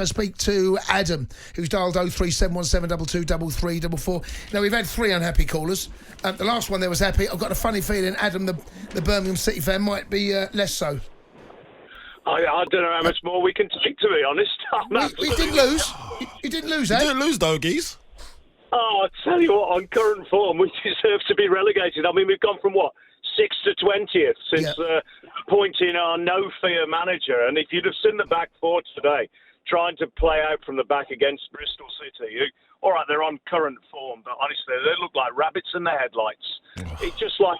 I speak to Adam, who's dialed 03717223344. Now, we've had 3 unhappy callers. The last one there was happy. I've got a funny feeling Adam, the Birmingham City fan, might be less so. I don't know how much more we can take, to be honest. We didn't lose. You didn't lose, eh? You didn't lose, Dogies. Oh, I tell you what, on current form, we deserve to be relegated. I mean, we've gone from, 6th to 20th since appointing our no-fear manager. And if you'd have seen the back four today, trying to play out from the back against Bristol City. All right, they're on current form, but honestly, they look like rabbits in their headlights. It's just like,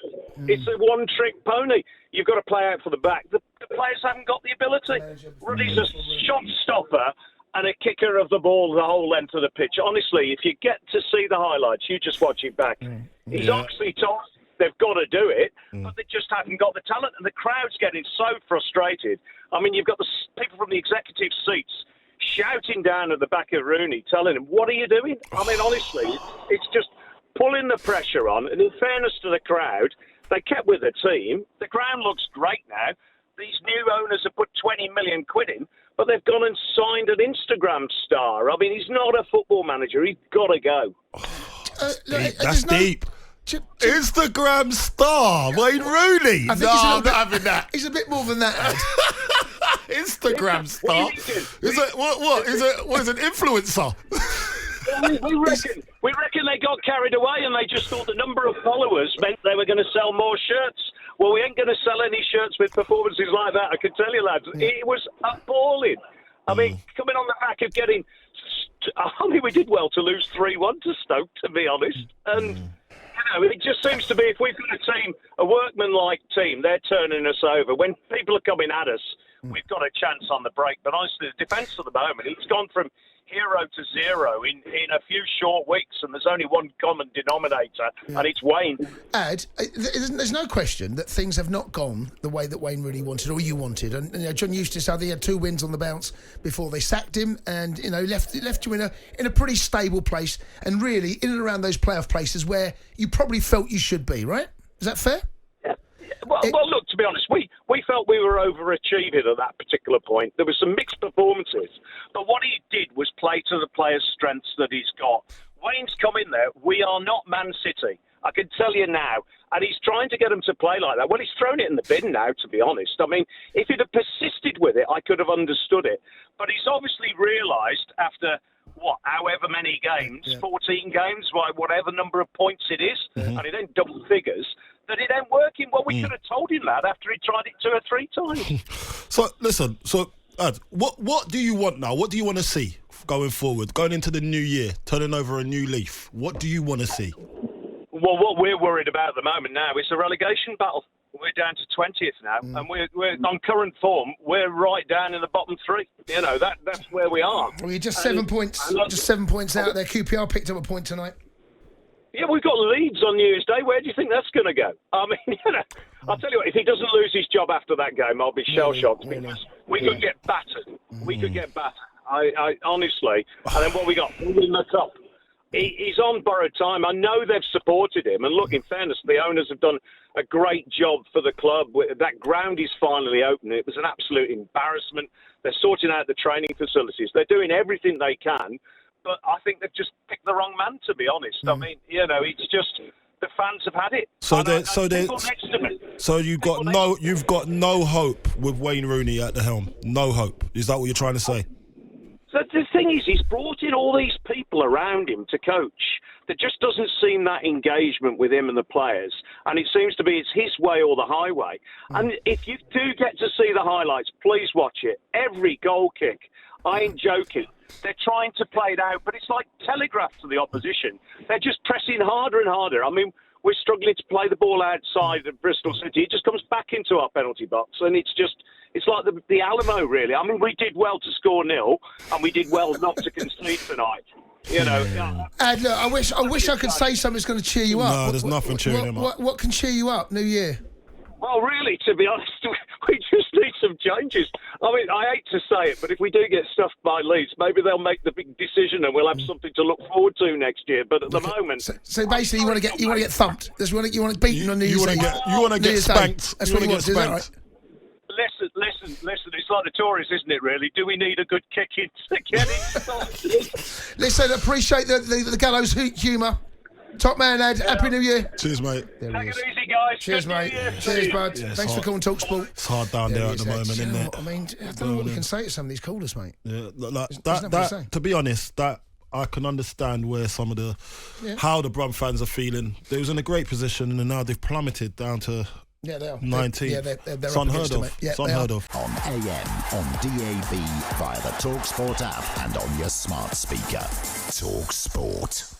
it's a one-trick pony. You've got to play out for the back. The players haven't got the ability. Rudy's a shot stopper and a kicker of the ball the whole length of the pitch. Honestly, if you get to see the highlights, you just watch it back. He's obviously told they've got to do it, but they just haven't got the talent, and the crowd's getting so frustrated. I mean, you've got the people from the executive seats shouting down at the back of Rooney, telling him, what are you doing? I mean, honestly, it's just pulling the pressure on. And in fairness to the crowd, they kept with the team. The ground looks great now. These new owners have put 20 million quid in, but they've gone and signed an Instagram star. I mean, he's not a football manager. He's got to go. That's deep. Instagram star, Wayne Rooney. I'm not having that. He's a bit more than that, Ed. Instagram star. Is it what is it? What is an influencer? We reckon they got carried away and they just thought the number of followers meant they were going to sell more shirts. Well, we ain't going to sell any shirts with performances like that, I can tell you, lads. It was appalling. I mean, coming on the back of getting... I mean, we did well to lose 3-1 to Stoke, to be honest. And... it just seems to be, if we've got a team, a workman-like team, they're turning us over. When people are coming at us, we've got a chance on the break. But honestly, the defence at the moment, it's gone from hero to zero in a few short weeks, and there's only one common denominator, and it's Wayne. Ed, there's no question that things have not gone the way that Wayne really wanted, or you wanted. And John Eustace, he had 2 wins on the bounce before they sacked him, and left you in a pretty stable place, and really in and around those playoff places where you probably felt you should be. Right? Is that fair? Well, look, to be honest, we felt we were overachieving at that particular point. There were some mixed performances, but what he did was play to the players' strengths that he's got. Wayne's come in there. We are not Man City. I can tell you now. And he's trying to get them to play like that. Well, he's thrown it in the bin now, to be honest. I mean, if he'd have persisted with it, I could have understood it. But he's obviously realised after... however many games, 14 games, whatever number of points it is, and it ain't double figures, that it ain't working. Well, we could have told him that after he tried it 2 or 3 times. So, listen, Ed, what do you want now? What do you want to see going forward, going into the new year, turning over a new leaf? What do you want to see? Well, what we're worried about at the moment now is the relegation battle. We're down to 20th now, and we're on current form. We're right down in the bottom 3. That's where we are. Well, you're just 7 points. Just 7 points out there. QPR picked up a point tonight. Yeah, we've got Leeds on New Year's Day. Where do you think that's going to go? I mean, I'll tell you what. If he doesn't lose his job after that game, I'll be shell shocked because we could get battered. We could get battered. I honestly. And then what we got? We win the cup. He's on borrowed time. I know they've supported him. And look, in fairness, the owners have done a great job for the club. That ground is finally open. It was an absolute embarrassment. They're sorting out the training facilities. They're doing everything they can. But I think they've just picked the wrong man, to be honest. I mean, it's just the fans have had it. So you've got no hope with Wayne Rooney at the helm. No hope. Is that what you're trying to say? So the thing is, he's brought in all these people around him to coach. There just doesn't seem that engagement with him and the players. And it seems to be it's his way or the highway. And if you do get to see the highlights, please watch it. Every goal kick, I ain't joking. They're trying to play it out, but it's like telegraph to the opposition. They're just pressing harder and harder. I mean, we're struggling to play the ball outside of Bristol City. It just comes back into our penalty box, and it's like the Alamo, really. I mean, we did well to score 0, and we did well not to concede tonight. And look, I wish I could say something that's going to cheer you up. No, there's nothing cheering him up. What can cheer you up, New Year? Well, really, to be honest, we just need some changes. I mean, I hate to say it, but if we do get stuffed by Leeds, maybe they'll make the big decision and we'll have something to look forward to next year. But at the moment, so basically, you want to get thumped. You want to get beaten on New Year's Eve. You want to get spanked. That's what you want. Is that right? listen. It's like the Tories, isn't it, really? Do we need a good kicking to get it started? Listen, appreciate the gallows humour. Top man, Ed. Happy New Year. Cheers, mate. Take it easy, guys. Cheers, Good New mate. Year. Cheers, bud. Yeah, Thanks for calling talkSPORT. It's hard down there at the moment, isn't it? I mean, I don't know what we can say to some of these callers, mate. Yeah, like There's nothing to say. to be honest, that I can understand where some of how the Brum fans are feeling. They was in a great position, and now they've plummeted down to Yeah, they are. 19. Yeah, they're it's up unheard against them, of. mate. Yeah, It's they unheard are. of. On AM, on DAB, via the talkSPORT app and on your smart speaker. talkSPORT.